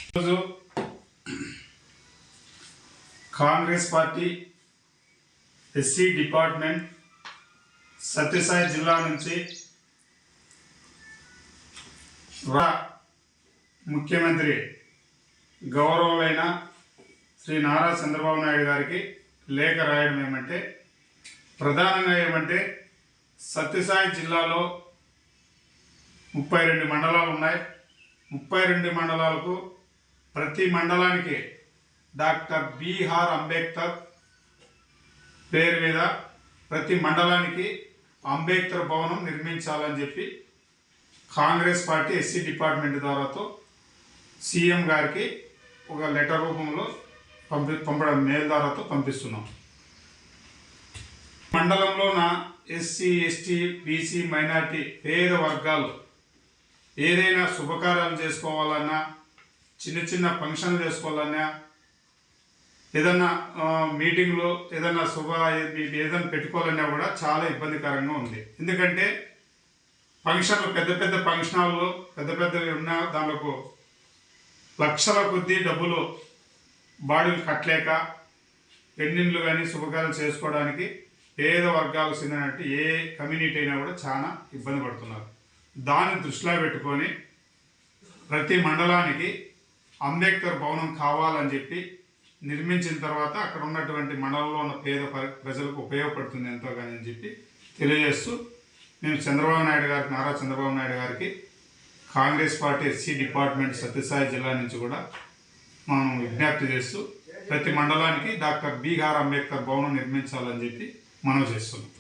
ఈరోజు Congress party SC department Sathya Sai జిల్లా నుంచి ముఖ్యమంత్రి గౌరవులైన శ్రీ నారా చంద్రబాబు నాయుడు గారికి లేఖ రాయడం ఏమంటే, ప్రధానంగా ఏమంటే సత్యసాయి జిల్లాలో 32 మండలాలు ఉన్నాయి. 32 మండలాలకు ప్రతి మండలానికి డాక్టర్ బిఆర్ అంబేద్కర్ పేరు మీద ప్రతి మండలానికి అంబేద్కర్ భవనం నిర్మించాలని చెప్పి కాంగ్రెస్ పార్టీ ఎస్సీ డిపార్ట్మెంట్ ద్వారాతో సీఎం గారికి ఒక లెటర్ రూపంలో పంపడం మెయిల్ ద్వారాతో పంపిస్తున్నాం. మండలంలోన ఎస్సీ ఎస్టీ బీసీ మైనార్టీ పేద వర్గాలు ఏదైనా శుభకార్యాలు చేసుకోవాలన్నా, చిన్న చిన్న ఫంక్షన్లు చేసుకోవాలన్నా, ఏదన్నా మీటింగ్లో ఏదైనా ఏదైనా పెట్టుకోవాలన్నా కూడా చాలా ఇబ్బందికరంగా ఉంది. ఎందుకంటే ఫంక్షన్లు పెద్ద పెద్ద ఫంక్షన్ హాల్లో పెద్ద పెద్దవి ఉన్న దానికి లక్షల కొద్దీ డబ్బులు బాడీలు కట్టలేక పెళ్ళిళ్ళు కానీ శుభకార్యాలు చేసుకోవడానికి పేద వర్గాలకు చెందినట్టు ఏ కమ్యూనిటీ అయినా కూడా చాలా ఇబ్బంది పడుతున్నారు. దాన్ని దృష్టిలో పెట్టుకొని ప్రతి మండలానికి అంబేద్కర్ భవనం కావాలని చెప్పి నిర్మించిన తర్వాత అక్కడ ఉన్నటువంటి మండలంలో ఉన్న పేద ప్రజలకు ఉపయోగపడుతుంది ఎంతో కానీ అని చెప్పి తెలియజేస్తూ, మేము నారా చంద్రబాబు నాయుడు గారికి Congress party SC department Sathya Sai జిల్లా నుంచి కూడా మనం విజ్ఞప్తి చేస్తూ ప్రతి మండలానికి డాక్టర్ బిఆర్ అంబేద్కర్ భవనం నిర్మించాలని చెప్పి మనం చేస్తున్నాం.